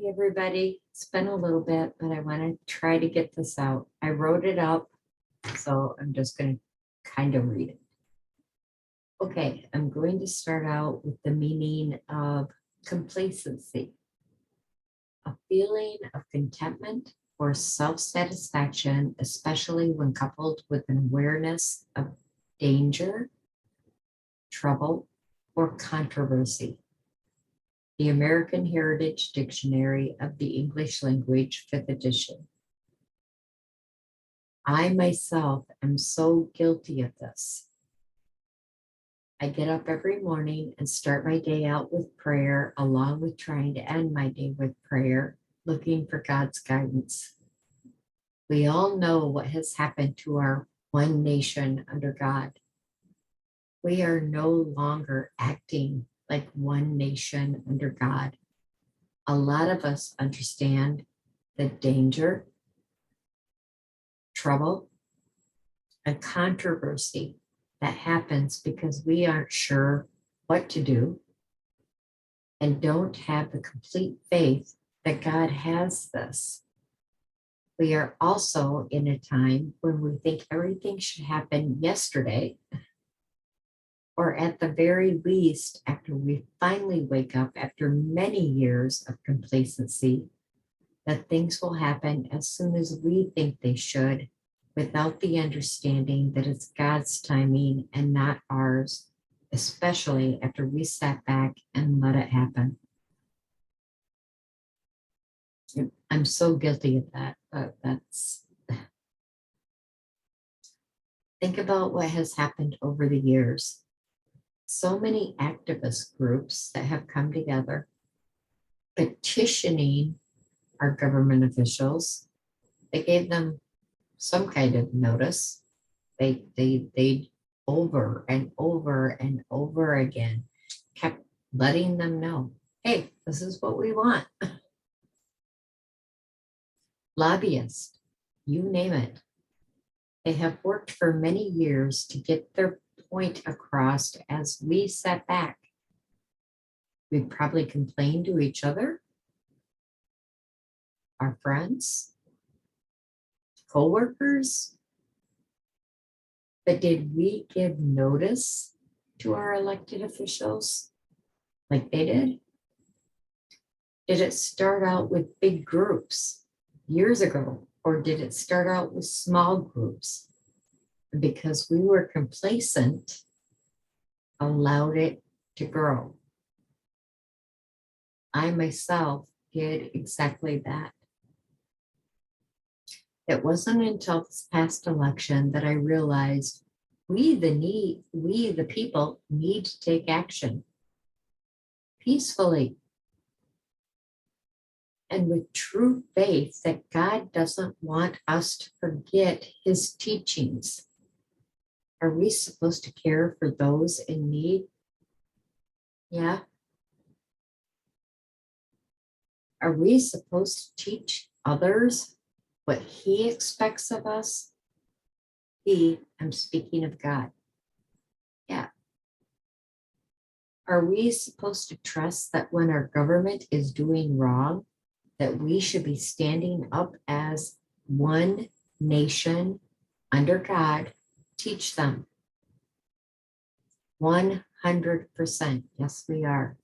Hey everybody, it's been a little bit, but I want to try to get this out. I wrote it up, so I'm just going to kind of read it. Okay, I'm going to start out with the meaning of complacency, a feeling of contentment or self-satisfaction, especially when coupled with an awareness of danger, trouble, or controversy. The American Heritage Dictionary of the English Language, 5th edition. I myself am so guilty of this. I get up every morning and start my day out with prayer, along with trying to end my day with prayer, looking for God's guidance. We all know what has happened to our one nation under God. We are no longer acting like one nation under God. A lot of us understand the danger, trouble, and controversy that happens because we aren't sure what to do and don't have the complete faith that God has this. We are also in a time when we think everything should happen yesterday, or at the very least, after we finally wake up after many years of complacency, that things will happen as soon as we think they should, without the understanding that it's God's timing and not ours, especially after we sat back and let it happen. I'm so guilty of that, but think about what has happened over the years. So many activist groups that have come together petitioning our government officials. They gave them some kind of notice. They over and over and over again kept letting them know, hey, this is what we want. Lobbyists, you name it. They have worked for many years to get their point across as we sat back. We probably complained to each other, our friends, co-workers, but did we give notice to our elected officials like they did? Did it start out with big groups years ago, or did it start out with small groups? Because we were complacent, allowed it to grow. I myself did exactly that. It wasn't until this past election that I realized we the people need to take action peacefully and with true faith that God doesn't want us to forget his teachings. Are we supposed to care for those in need? Yeah. Are we supposed to teach others what he expects of us? I'm speaking of God. Yeah. Are we supposed to trust that when our government is doing wrong, that we should be standing up as one nation under God, teach them? 100%. Yes, we are.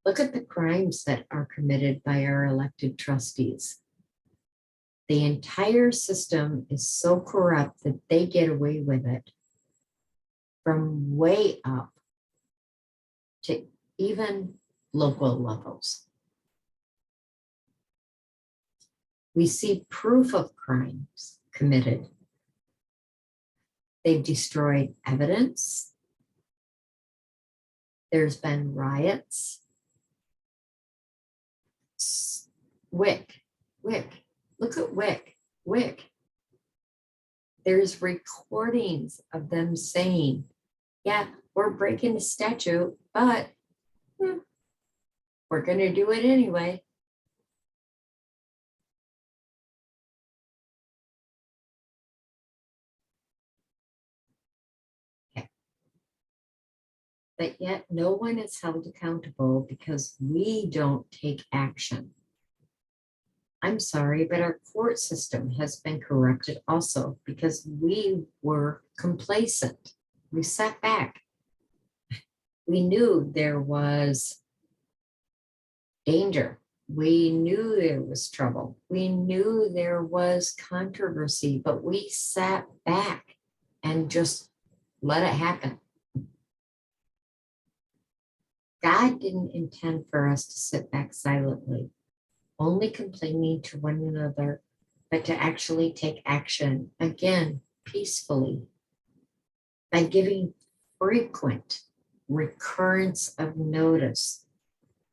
Look at the crimes that are committed by our elected trustees. The entire system is so corrupt that they get away with it, from way up to even local levels. We see proof of crimes committed. They've destroyed evidence. There's been riots. Wick, look at Wick. There's recordings of them saying, yeah, we're breaking the statute, but we're going to do it anyway. Okay. but yet no one is held accountable because we don't take action. I'm sorry, but our court system has been corrupted also because we were complacent. We sat back. We knew there was danger. We knew there was trouble. We knew there was controversy, but we sat back and just let it happen. God didn't intend for us to sit back silently, only complaining to one another, but to actually take action, again, peacefully, by giving frequent recurrence of notice,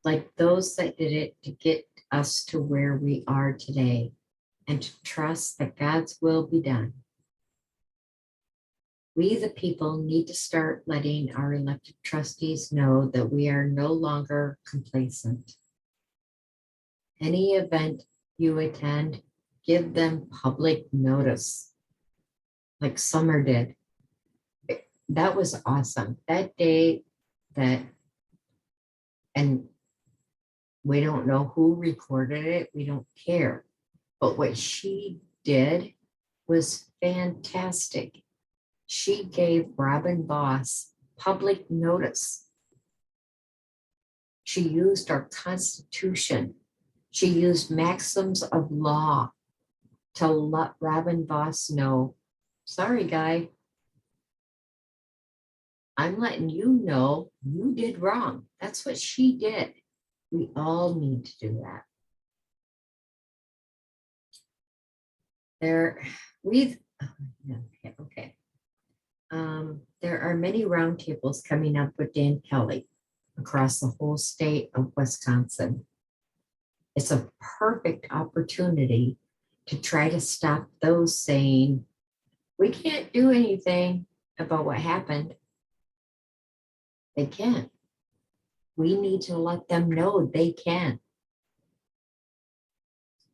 like those that did it to get us to where we are today, and to trust that God's will be done. We, the people, need to start letting our elected trustees know that we are no longer complacent. Any event you attend, give them public notice, like Summer did. That was awesome. That day that, and we don't know who recorded it, we don't care. But what she did was fantastic. She gave Robin Boss public notice. She used our Constitution. She used maxims of law to let Robin Boss know, sorry, guy, I'm letting you know you did wrong. That's what she did. We all need to do that. There are many roundtables coming up with Dan Kelly across the whole state of Wisconsin. It's a perfect opportunity to try to stop those saying, we can't do anything about what happened. They can't. We need to let them know they can.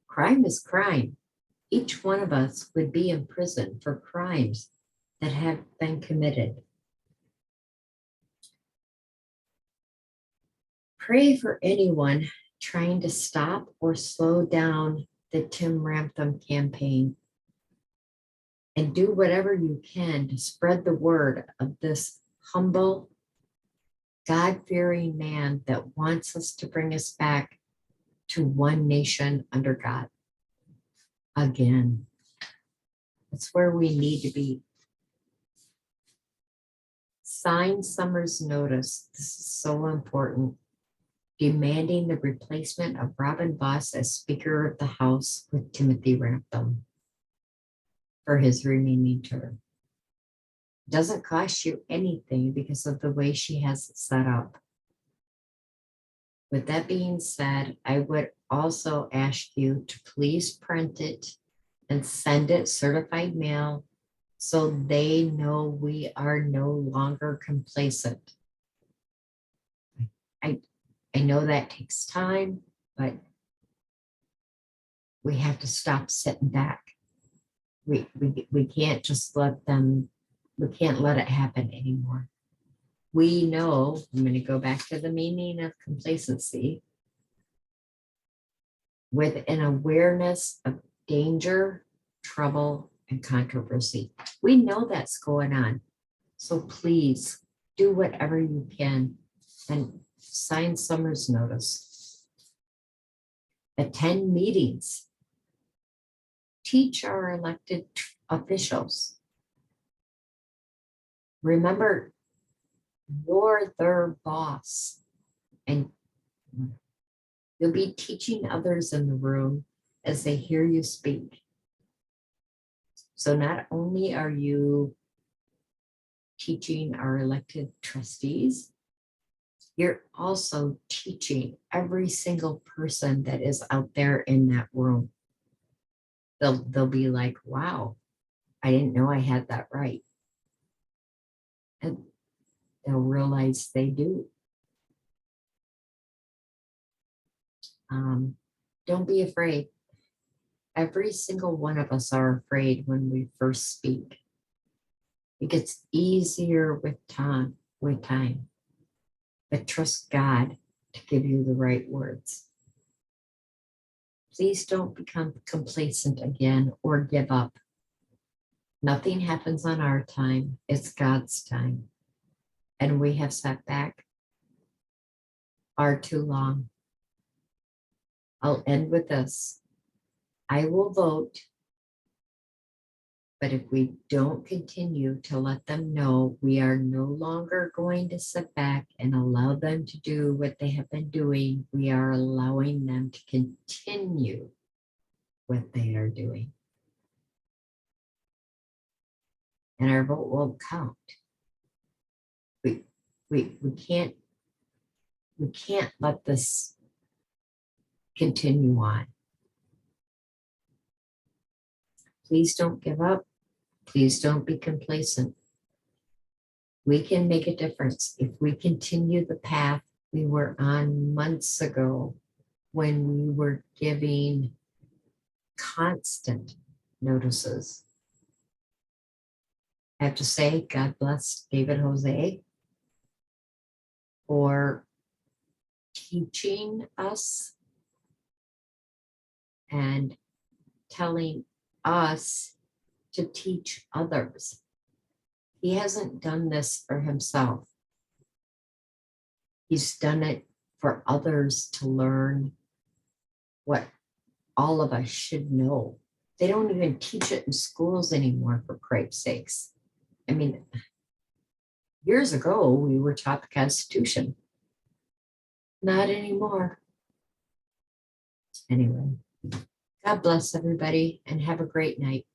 Crime is crime. Each one of us would be in prison for crimes that have been committed. Pray for anyone trying to stop or slow down the Tim Ramthun campaign, and do whatever you can to spread the word of this humble, God-fearing man that wants us to bring us back to one nation under God. Again, that's where we need to be. Sign Summer's notice. This is so important. Demanding the replacement of Robin Boss as Speaker of the House with Timothy Ramthun for his remaining term. It doesn't cost you anything because of the way she has it set up. With that being said, I would also ask you to please print it and send it certified mail so they know we are no longer complacent. I know that takes time, but we have to stop sitting back. We can't just let them, we can't let it happen anymore. We know, I'm going to go back to the meaning of complacency, with an awareness of danger, trouble, and controversy. We know that's going on. So please do whatever you can and sign Summer's notice. Attend meetings. Teach our elected officials. Remember, you're their boss, and you'll be teaching others in the room as they hear you speak. So not only are you teaching our elected trustees, you're also teaching every single person that is out there in that room. They'll be like, wow, I didn't know I had that right. And they'll realize they do. Don't be afraid. Every single one of us are afraid when we first speak. It gets easier with time. but trust God to give you the right words. Please don't become complacent again or give up. Nothing happens on our time, it's God's time. And we have sat back far too long. I'll end with this. I will vote, but if we don't continue to let them know we are no longer going to sit back and allow them to do what they have been doing, we are allowing them to continue what they are doing. And our vote won't count. We can't let this continue on. Please don't give up. Please don't be complacent. We can make a difference if we continue the path we were on months ago when we were giving constant notices. I have to say, God bless David Jose for teaching us and telling us to teach others. He hasn't done this for himself. He's done it for others to learn what all of us should know. They don't even teach it in schools anymore, for Christ's sakes. I mean, years ago, we were taught the Constitution. Not anymore. Anyway, God bless everybody and have a great night.